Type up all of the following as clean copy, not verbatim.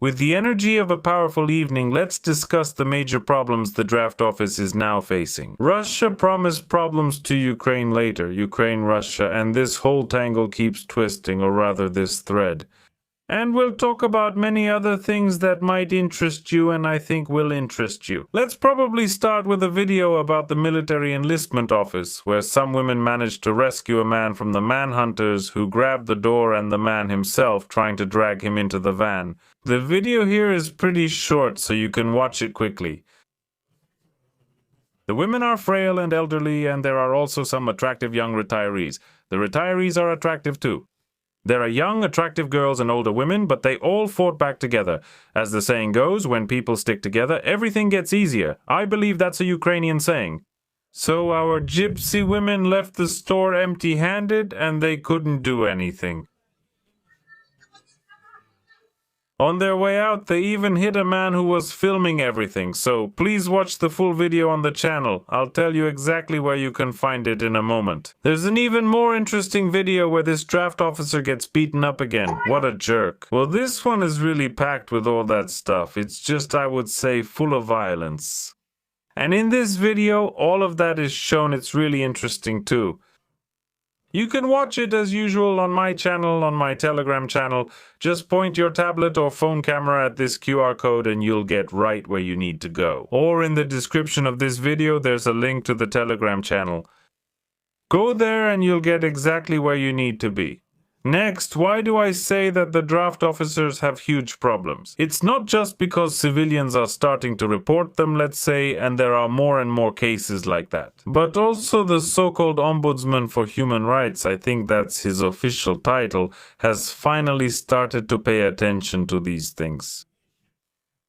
With the energy of a powerful evening, let's discuss the major problems the draft office is now facing. Russia promised problems to Ukraine later, Ukraine, Russia, and this whole tangle keeps twisting, or rather this thread. And we'll talk about many other things that might interest you and I think will interest you. Let's probably start with a video about the military enlistment office, where some women managed to rescue a man from the manhunters who grabbed the door and the man himself trying to drag him into the van. The video here is pretty short, so you can watch it quickly. The women are frail and elderly, and there are also some attractive young retirees. The retirees are attractive too. There are young, attractive girls and older women, but they all fought back together. As the saying goes, when people stick together, everything gets easier. I believe that's a Ukrainian saying. So our gypsy women left the store empty-handed and they couldn't do anything. On their way out, they even hit a man who was filming everything, so please watch the full video on the channel. I'll tell you exactly where you can find it in a moment. There's an even more interesting video where this draft officer gets beaten up again. What a jerk. Well, this one is really packed with all that stuff. It's just, I would say, full of violence. And in this video, all of that is shown. It's really interesting too. You can watch it as usual on my channel, on my Telegram channel. Just point your tablet or phone camera at this QR code and you'll get right where you need to go. Or in the description of this video, there's a link to the Telegram channel. Go there and you'll get exactly where you need to be. Next, why do I say that the draft officers have huge problems? It's not just because civilians are starting to report them, let's say, and there are more and more cases like that. But also the so-called Ombudsman for Human Rights, I think that's his official title, has finally started to pay attention to these things.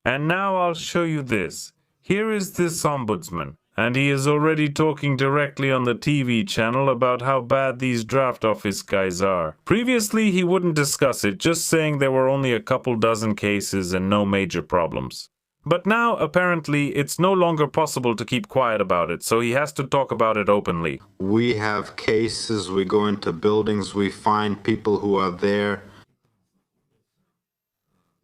And now I'll show you this. Here is this Ombudsman. And he is already talking directly on the TV channel about how bad these draft office guys are. Previously, he wouldn't discuss it, just saying there were only a couple dozen cases and no major problems. But now, apparently, it's no longer possible to keep quiet about it, so he has to talk about it openly. We have cases, we go into buildings, we find people who are there.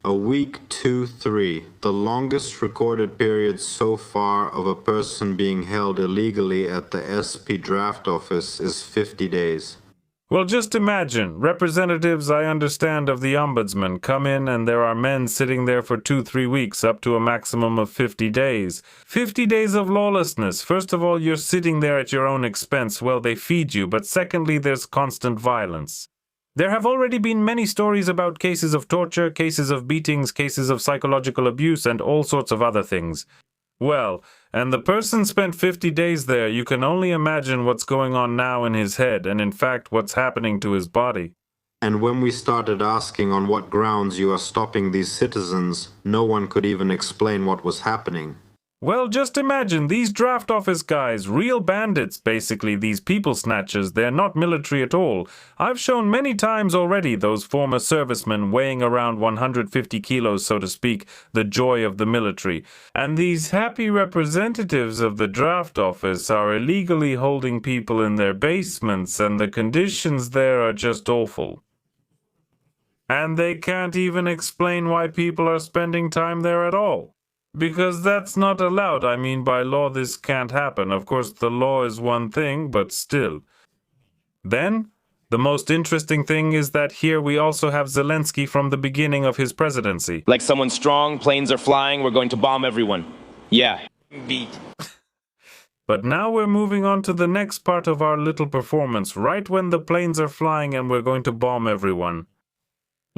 A week, 2, 3. The longest recorded period so far of a person being held illegally at the SP draft office is 50 days. Well, just imagine, representatives, I understand, of the Ombudsman come in and there are men sitting there for 2-3 weeks, up to a maximum of 50 days. 50 days of lawlessness. First of all, you're sitting there at your own expense. Well, they feed you, but secondly, there's constant violence. There have already been many stories about cases of torture, cases of beatings, cases of psychological abuse, and all sorts of other things. Well, and the person spent 50 days there. You can only imagine what's going on now in his head, and in fact, what's happening to his body. And when we started asking on what grounds you are stopping these citizens, no one could even explain what was happening. Well, just imagine, these draft office guys, real bandits, basically, these people snatchers, they're not military at all. I've shown many times already those former servicemen weighing around 150 kilos, so to speak, the joy of the military. And these happy representatives of the draft office are illegally holding people in their basements, and the conditions there are just awful. And they can't even explain why people are spending time there at all. Because that's not allowed. I mean, by law this can't happen. Of course, the law is one thing, but still. Then, the most interesting thing is that here we also have Zelensky from the beginning of his presidency. Like someone strong, planes are flying, we're going to bomb everyone. Yeah. Beat. But now we're moving on to the next part of our little performance, right when the planes are flying and we're going to bomb everyone.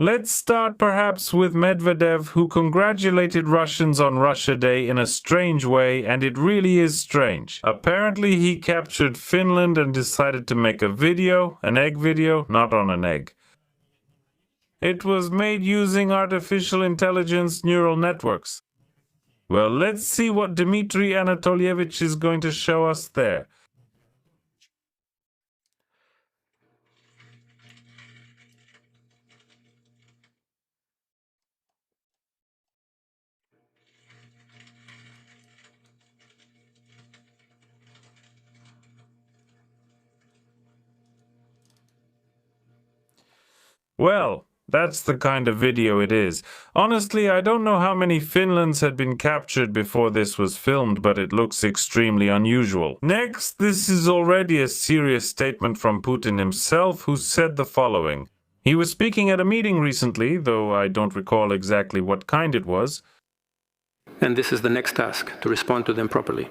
Let's start perhaps with Medvedev, who congratulated Russians on Russia Day in a strange way, and it really is strange. Apparently he captured Finland and decided to make a video, an egg video, not on an egg. It was made using artificial intelligence neural networks. Well, let's see what Dmitry Anatolievich is going to show us there. Well, That's the kind of video it is. Honestly, I don't know how many Finlands had been captured before this was filmed, but it looks extremely unusual. Next, this is already a serious statement from Putin himself, who said the following. He was speaking at a meeting recently, though I don't recall exactly what kind it was. And this is the next task, to respond to them properly.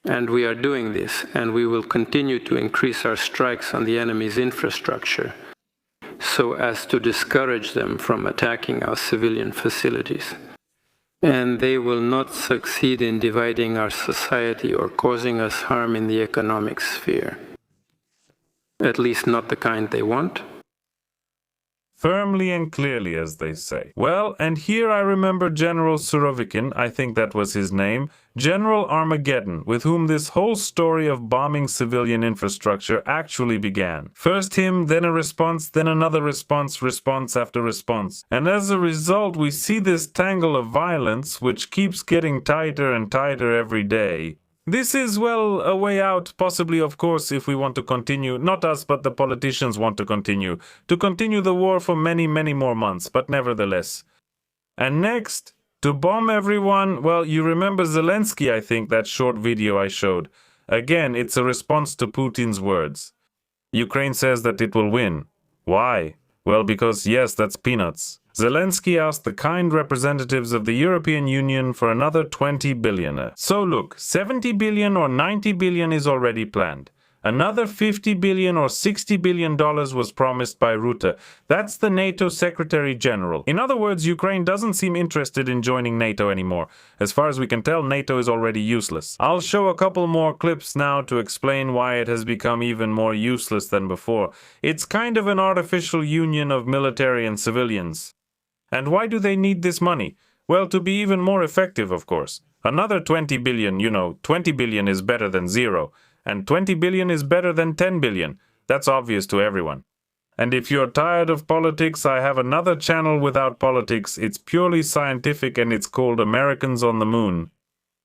And we are doing this, and we will continue to increase our strikes on the enemy's infrastructure, so as to discourage them from attacking our civilian facilities. And they will not succeed in dividing our society or causing us harm in the economic sphere. At least not the kind they want. Firmly and clearly, as they say. Well, and here I remember General Surovikin, I think that was his name, General Armageddon, with whom this whole story of bombing civilian infrastructure actually began. First him, then a response, then another response, response after response. And as a result, we see this tangle of violence, which keeps getting tighter and tighter every day. This is, well, a way out, possibly, of course, if we want to continue, not us, but the politicians want to continue the war for many, many more months, but nevertheless. And next, to bomb everyone, well, you remember Zelensky, I think, that short video I showed. Again, it's a response to Putin's words. Ukraine says that it will win. Why? Well, because, yes, that's peanuts. Zelensky asked the kind representatives of the European Union for another 20 billion. So look, 70 billion or 90 billion is already planned. Another 50 billion or 60 billion dollars was promised by Rutte. That's the NATO Secretary General. In other words, Ukraine doesn't seem interested in joining NATO anymore. As far as we can tell, NATO is already useless. I'll show a couple more clips now to explain why it has become even more useless than before. It's kind of an artificial union of military and civilians. And why do they need this money? Well, to be even more effective, of course. Another 20 billion, 20 billion is better than zero. And 20 billion is better than 10 billion. That's obvious to everyone. And if you're tired of politics, I have another channel without politics. It's purely scientific and it's called Americans on the Moon.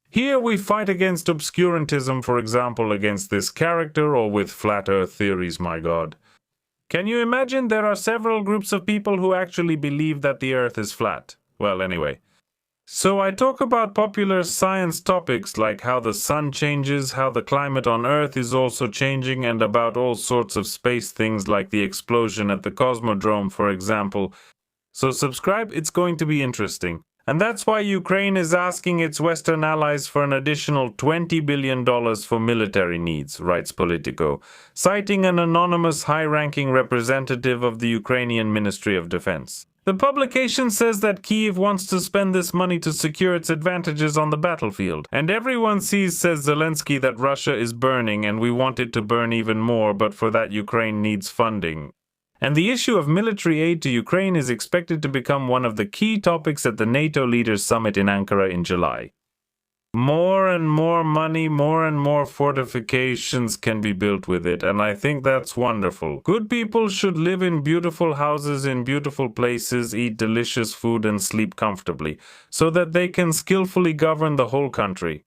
Here we fight against obscurantism, for example, against this character, or with flat earth theories, my god. Can you imagine there are several groups of people who actually believe that the earth is flat? Well, anyway. So I talk about popular science topics like how the sun changes, how the climate on Earth is also changing, and about all sorts of space things like the explosion at the Cosmodrome, for example. So subscribe, it's going to be interesting. And that's why Ukraine is asking its Western allies for an additional $20 billion for military needs, writes Politico, citing an anonymous high-ranking representative of the Ukrainian Ministry of Defense. The publication says that Kyiv wants to spend this money to secure its advantages on the battlefield. And everyone sees, says Zelensky, that Russia is burning and we want it to burn even more, but for that Ukraine needs funding. And the issue of military aid to Ukraine is expected to become one of the key topics at the NATO Leaders Summit in Ankara in July. More and more money, more and more fortifications can be built with it, and I think that's wonderful. Good people should live in beautiful houses in beautiful places, eat delicious food and sleep comfortably, so that they can skillfully govern the whole country.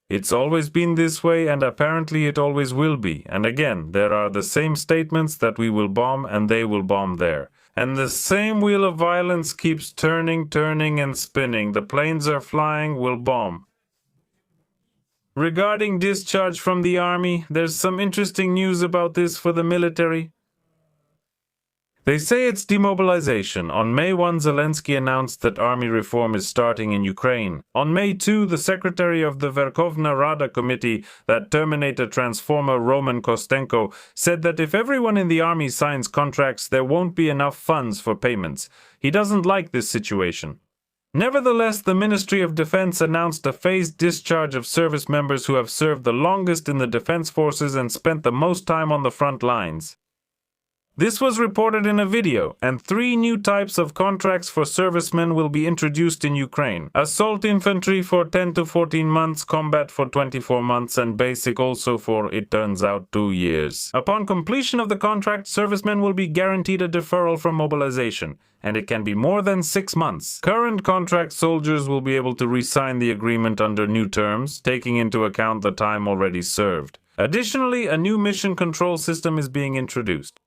It's always been this way, and apparently it always will be. And again, there are the same statements that we will bomb and they will bomb there. And the same wheel of violence keeps turning and spinning. The planes are flying, we'll bomb. Regarding discharge from the army, there's some interesting news about this for the military. They say it's demobilization. On May 1, Zelensky announced that army reform is starting in Ukraine. On May 2, the secretary of the Verkhovna Rada committee that Terminator Transformer Roman Kostenko said that if everyone in the army signs contracts, there won't be enough funds for payments. He doesn't like this situation. Nevertheless, the Ministry of Defense announced a phased discharge of service members who have served the longest in the defense forces and spent the most time on the front lines. This was reported in a video, and 3 new types of contracts for servicemen will be introduced in Ukraine. Assault infantry for 10 to 14 months, combat for 24 months, and basic also for, it turns out, 2 years. Upon completion of the contract, servicemen will be guaranteed a deferral from mobilization, and it can be more than 6 months. Current contract soldiers will be able to re-sign the agreement under new terms, taking into account the time already served. Additionally, a new mission control system is being introduced.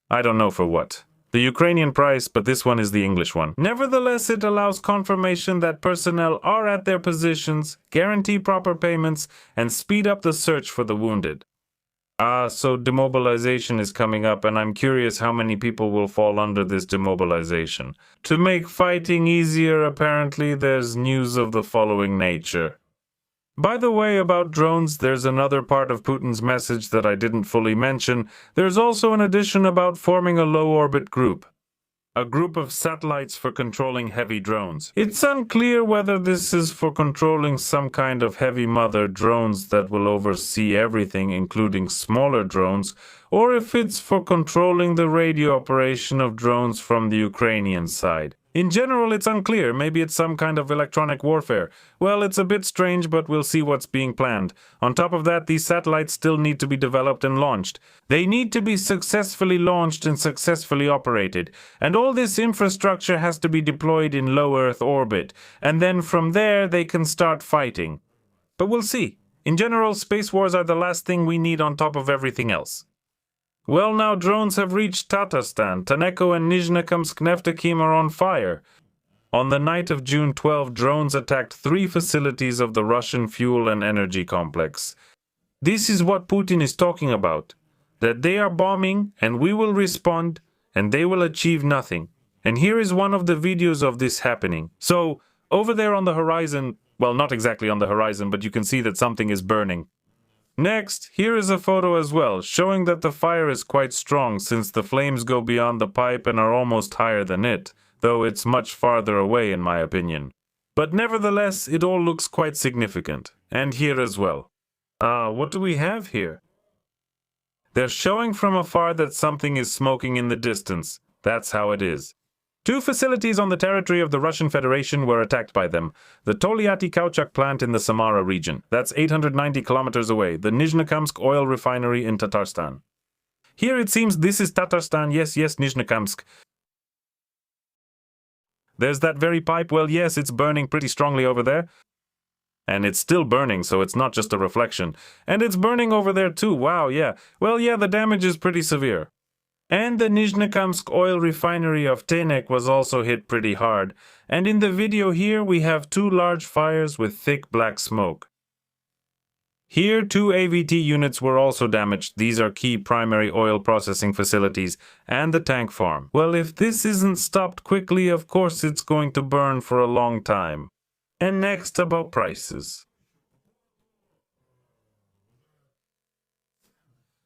I don't know for what. the Ukrainian price, but this one is the English one. Nevertheless, it allows confirmation that personnel are at their positions, guarantee proper payments, and speed up the search for the wounded. So demobilization is coming up, and I'm curious how many people will fall under this demobilization. To make fighting easier, apparently, there's news of the following nature. By the way, about drones, there's another part of Putin's message that I didn't fully mention. There's also an addition about forming a low-orbit group. A group of satellites for controlling heavy drones. It's unclear whether this is for controlling some kind of heavy mother drones that will oversee everything, including smaller drones, or if it's for controlling the radio operation of drones from the Ukrainian side. In general, it's unclear. Maybe it's some kind of electronic warfare. Well, it's a bit strange, but we'll see what's being planned. On top of that, these satellites still need to be developed and launched. They need to be successfully launched and successfully operated. And all this infrastructure has to be deployed in low Earth orbit. And then from there, they can start fighting. But we'll see. In general, space wars are the last thing we need on top of everything else. Well, now drones have reached Tatarstan. Taneko and Nizhnekamsk Neftekhim are on fire. On the night of June 12, drones attacked 3 facilities of the Russian fuel and energy complex. This is what Putin is talking about. That they are bombing, and we will respond, and they will achieve nothing. And here is one of the videos of this happening. So, over there on the horizon, well, not exactly on the horizon, but you can see that something is burning. Next, here is a photo as well, showing that the fire is quite strong since the flames go beyond the pipe and are almost higher than it, though it's much farther away in my opinion. But nevertheless, it all looks quite significant. And here as well. What do we have here? They're showing from afar that something is smoking in the distance. That's how it is. 2 facilities on the territory of the Russian Federation were attacked by them. The Toliati Kauchak plant in the Samara region. That's 890 kilometers away. The Nizhnekamsk oil refinery in Tatarstan. Here it seems this is Tatarstan. Yes, Nizhnekamsk. There's that very pipe. Well, yes, it's burning pretty strongly over there. And it's still burning, so it's not just a reflection. And it's burning over there too. Wow, yeah. Well, yeah, the damage is pretty severe. And the Nizhnekamsk oil refinery of Tenek was also hit pretty hard. And in the video here we have 2 large fires with thick black smoke. Here 2 AVT units were also damaged. These are key primary oil processing facilities and the tank farm. Well, if this isn't stopped quickly, of course it's going to burn for a long time. And next about prices.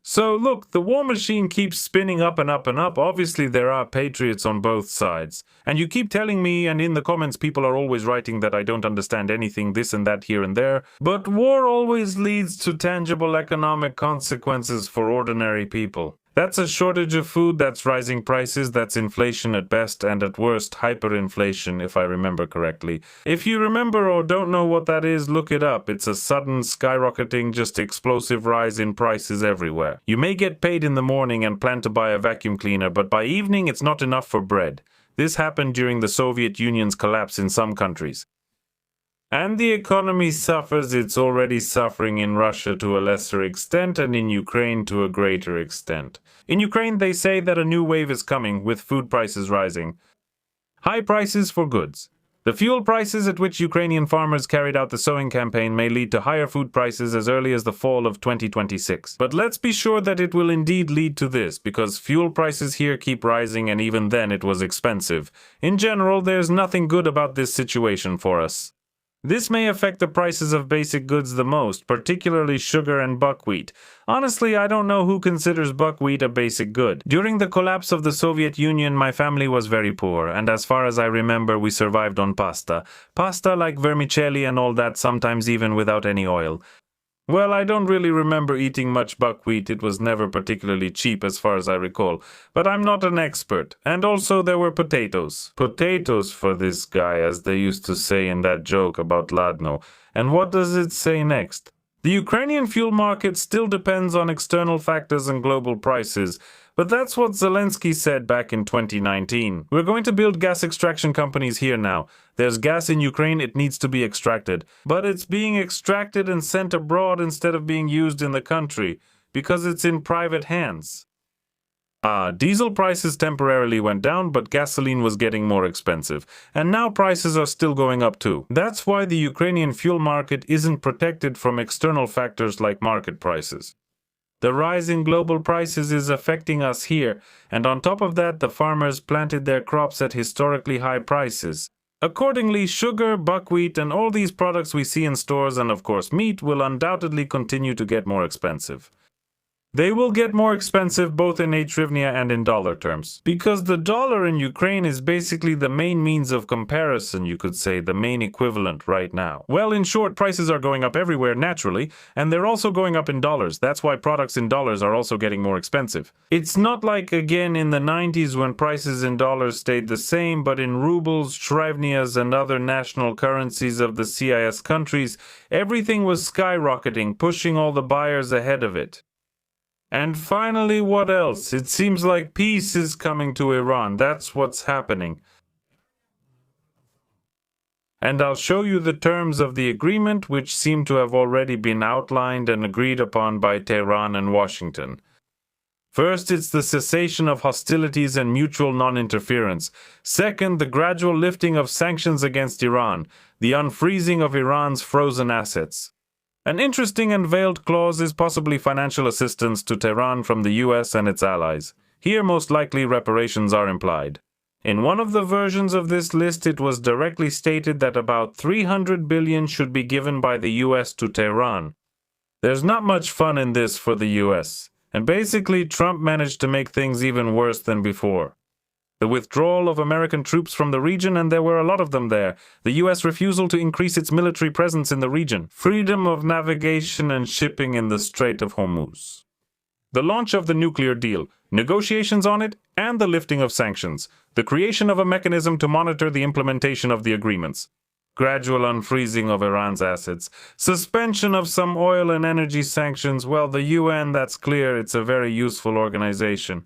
So look, the war machine keeps spinning up and up and up. Obviously there are patriots on both sides. And you keep telling me, and in the comments people are always writing that I don't understand anything, this and that here and there. But war always leads to tangible economic consequences for ordinary people. That's a shortage of food, that's rising prices, that's inflation at best, and at worst, hyperinflation, if I remember correctly. If you remember or don't know what that is, look it up. It's a sudden, skyrocketing, just explosive rise in prices everywhere. You may get paid in the morning and plan to buy a vacuum cleaner, but by evening it's not enough for bread. This happened during the Soviet Union's collapse in some countries. And the economy suffers. It's already suffering in Russia to a lesser extent and in Ukraine to a greater extent. In Ukraine, they say that a new wave is coming, with food prices rising. High prices for goods. The fuel prices at which Ukrainian farmers carried out the sowing campaign may lead to higher food prices as early as the fall of 2026. But let's be sure that it will indeed lead to this, because fuel prices here keep rising and even then it was expensive. In general, there's nothing good about this situation for us. This may affect the prices of basic goods the most, particularly sugar and buckwheat. Honestly, I don't know who considers buckwheat a basic good. During the collapse of the Soviet Union, my family was very poor, and as far as I remember, we survived on pasta. Pasta like vermicelli and all that, sometimes even without any oil. Well, I don't really remember eating much buckwheat. It was never particularly cheap as far as I recall. But I'm not an expert. And also there were potatoes. Potatoes for this guy, as they used to say in that joke about Ladno. And what does it say next? The Ukrainian fuel market still depends on external factors and global prices. But that's what Zelensky said back in 2019. We're going to build gas extraction companies here now. There's gas in Ukraine, it needs to be extracted. But it's being extracted and sent abroad instead of being used in the country, because it's in private hands. Diesel prices temporarily went down, but gasoline was getting more expensive. And now prices are still going up too. That's why the Ukrainian fuel market isn't protected from external factors like market prices. The rise in global prices is affecting us here, and on top of that, the farmers planted their crops at historically high prices. Accordingly, sugar, buckwheat, and all these products we see in stores, and of course meat, will undoubtedly continue to get more expensive. They will get more expensive both in hryvnia and in dollar terms, because the dollar in Ukraine is basically the main means of comparison, you could say, the main equivalent right now. Well, in short, prices are going up everywhere naturally, and they're also going up in dollars. That's why products in dollars are also getting more expensive. It's not like, again, in the 90s when prices in dollars stayed the same, but in rubles, hryvnias, and other national currencies of the CIS countries, everything was skyrocketing, pushing all the buyers ahead of it. And finally, what else? It seems like peace is coming to Iran. That's what's happening. And I'll show you the terms of the agreement, which seem to have already been outlined and agreed upon by Tehran and Washington. First, it's the cessation of hostilities and mutual non-interference. Second, the gradual lifting of sanctions against Iran, the unfreezing of Iran's frozen assets. An interesting and veiled clause is possibly financial assistance to Tehran from the US and its allies. Here, most likely, reparations are implied. In one of the versions of this list, it was directly stated that about $300 billion should be given by the US to Tehran. There's not much fun in this for the US, and basically, Trump managed to make things even worse than before. The withdrawal of American troops from the region, and there were a lot of them there. The U.S. refusal to increase its military presence in the region. Freedom of navigation and shipping in the Strait of Hormuz. The launch of the nuclear deal, negotiations on it, and the lifting of sanctions. The creation of a mechanism to monitor the implementation of the agreements. Gradual unfreezing of Iran's assets. Suspension of some oil and energy sanctions. Well, the UN, that's clear, it's a very useful organization.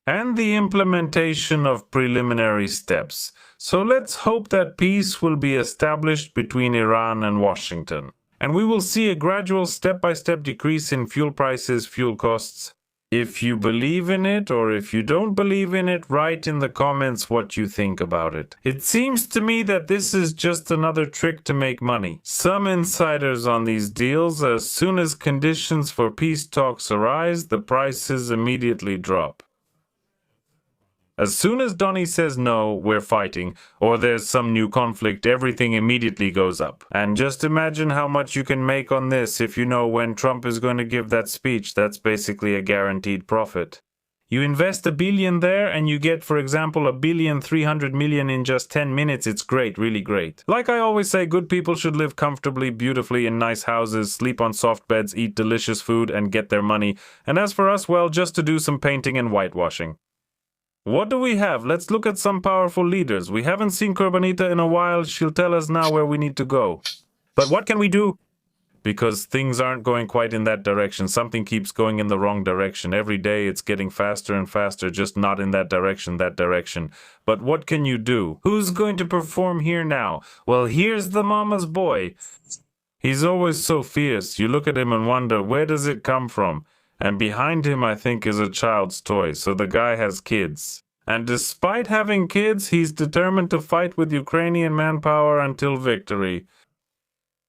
And the implementation of preliminary steps. So let's hope that peace will be established between Iran and Washington. And we will see a gradual step-by-step decrease in fuel prices, fuel costs. If you believe in it, or if you don't believe in it, write in the comments what you think about it. It seems to me that this is just another trick to make money. Some insiders on these deals, as soon as conditions for peace talks arise, the prices immediately drop. As soon as Donnie says no, we're fighting, or there's some new conflict, everything immediately goes up. And just imagine how much you can make on this if you know when Trump is going to give that speech. That's basically a guaranteed profit. You invest $1 billion there and you get, for example, $1.3 billion in just 10 minutes. It's great, really great. Like I always say, good people should live comfortably, beautifully in nice houses, sleep on soft beds, eat delicious food, and get their money. And as for us, well, just to do some painting and whitewashing. What do we have? Let's look at some powerful leaders. We haven't seen Kurbanita in a while. She'll tell us now where we need to go. But what can we do? Because things aren't going quite in that direction. Something keeps going in the wrong direction. Every day it's getting faster and faster, just not in that direction, But what can you do? Who's going to perform here now? Well, here's the mama's boy. He's always so fierce. You look at him and wonder, where does it come from? And behind him, I think, is a child's toy, so the guy has kids. And despite having kids, he's determined to fight with Ukrainian manpower until victory,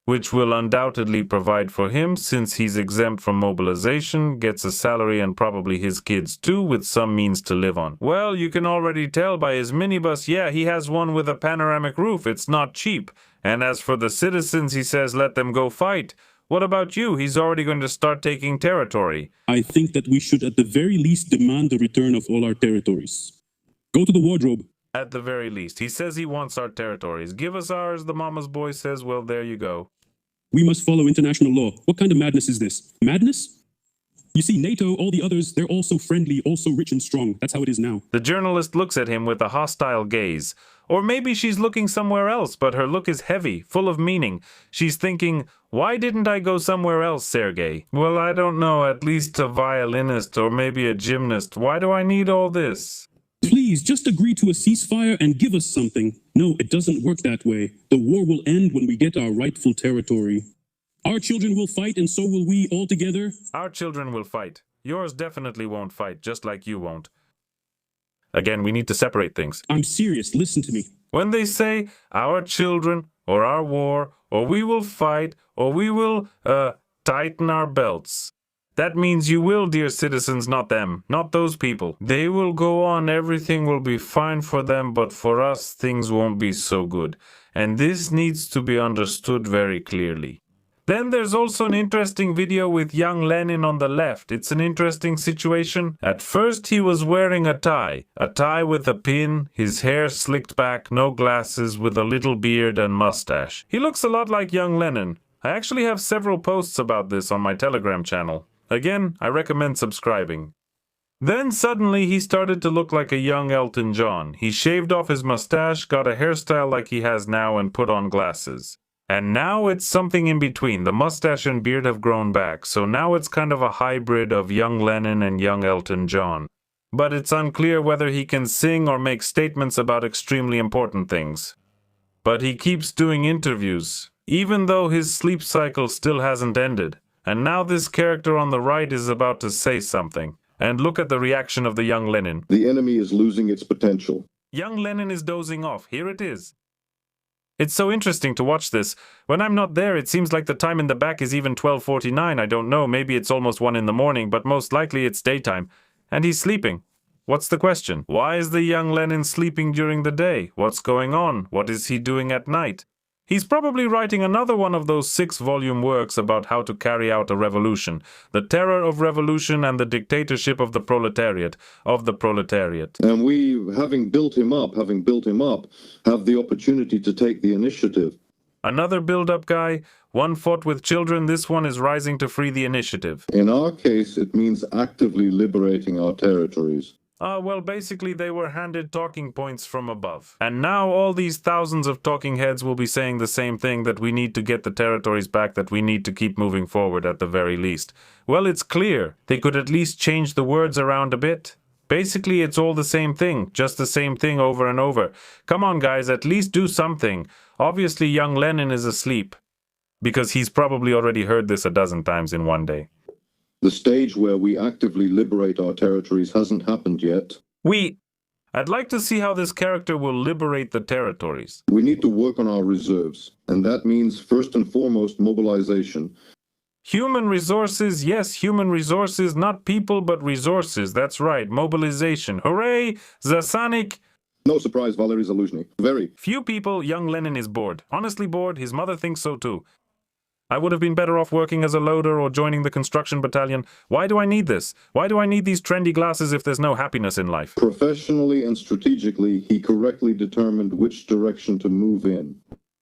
which will undoubtedly provide for him since he's exempt from mobilization, gets a salary and probably his kids too, with some means to live on. Well, you can already tell by his minibus, yeah, he has one with a panoramic roof. It's not cheap. And as for the citizens, he says let them go fight. What about you? He's already going to start taking territory. I think that we should at the very least demand the return of all our territories. Go to the wardrobe. At the very least. He says he wants our territories. Give us ours, the mama's boy says. Well, there you go. We must follow international law. What kind of madness is this? Madness? You see, NATO, all the others, they're all so friendly, all so rich and strong. That's how it is now. The journalist looks at him with a hostile gaze. Or maybe she's looking somewhere else, but her look is heavy, full of meaning. She's thinking, why didn't I go somewhere else, Sergei? Well, I don't know, at least a violinist or maybe a gymnast. Why do I need all this? Please, just agree to a ceasefire and give us something. No, it doesn't work that way. The war will end when we get our rightful territory. Our children will fight, and so will we all together. Our children will fight. Yours definitely won't fight, just like you won't. Again, we need to separate things. I'm serious. Listen to me. When they say our children or our war or we will fight or we will tighten our belts, that means you will, dear citizens, not them, not those people. They will go on, everything will be fine for them, but for us things won't be so good. And this needs to be understood very clearly. Then there's also an interesting video with young Lenin on the left. It's an interesting situation. At first he was wearing a tie with a pin, his hair slicked back, no glasses, with a little beard and mustache. He looks a lot like young Lenin. I actually have several posts about this on my Telegram channel. Again, I recommend subscribing. Then suddenly he started to look like a young Elton John. He shaved off his mustache, got a hairstyle like he has now, and put on glasses. And now it's something in between. The mustache and beard have grown back, so now it's kind of a hybrid of young Lenin and young Elton John. But it's unclear whether he can sing or make statements about extremely important things. But he keeps doing interviews, even though his sleep cycle still hasn't ended. And now this character on the right is about to say something. And look at the reaction of the young Lenin. The enemy is losing its potential. Young Lenin is dozing off. Here it is. It's so interesting to watch this. When I'm not there, it seems like the time in the back is even 12:49. I don't know, maybe it's almost 1 in the morning, but most likely it's daytime. And he's sleeping. What's the question? Why is the young Lenin sleeping during the day? What's going on? What is he doing at night? He's probably writing another one of those 6-volume works about how to carry out a revolution, the terror of revolution and the dictatorship of the proletariat, And we, having built him up, have the opportunity to take the initiative. Another build-up guy, one fought with children, this one is rising to free the initiative. In our case, it means actively liberating our territories. Well, basically they were handed talking points from above. And now all these thousands of talking heads will be saying the same thing, that we need to get the territories back, that we need to keep moving forward at the very least. Well, it's clear. They could at least change the words around a bit. Basically, it's all the same thing, just the same thing over and over. Come on, guys, at least do something. Obviously, young Lenin is asleep, because he's probably already heard this a dozen times in one day. The stage where we actively liberate our territories hasn't happened yet. I'd like to see how this character will liberate the territories. We need to work on our reserves, and that means first and foremost mobilization. Human resources, yes, human resources, not people, but resources. That's right, mobilization. Hooray! Zasanik! No surprise, Valery Zaluzhny. Very. Few people, young Lenin is bored. Honestly bored, his mother thinks so too. I would have been better off working as a loader or joining the construction battalion. Why do I need this? Why do I need these trendy glasses if there's no happiness in life? Professionally and strategically, he correctly determined which direction to move in.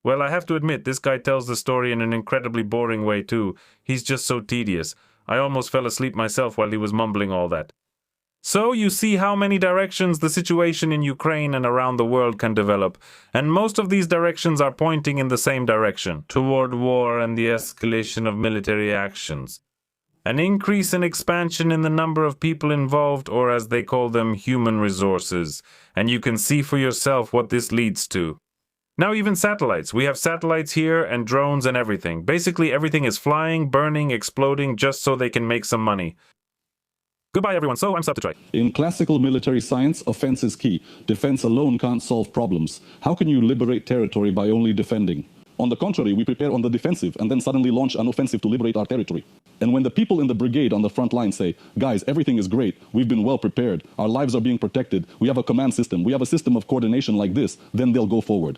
Well, I have to admit, this guy tells the story in an incredibly boring way too. He's just so tedious. I almost fell asleep myself while he was mumbling all that. So you see how many directions the situation in Ukraine and around the world can develop, and most of these directions are pointing in the same direction, toward war and the escalation of military actions. An increase and expansion in the number of people involved, or as they call them, human resources, and you can see for yourself what this leads to. Now even satellites. We have satellites here and drones and everything. Basically everything is flying, burning, exploding, just so they can make some money. Goodbye everyone, so I'm Subtitry. In classical military science, offense is key. Defense alone can't solve problems. How can you liberate territory by only defending? On the contrary, we prepare on the defensive and then suddenly launch an offensive to liberate our territory. And when the people in the brigade on the front line say, guys, everything is great, we've been well prepared, our lives are being protected, we have a command system, we have a system of coordination like this, then they'll go forward.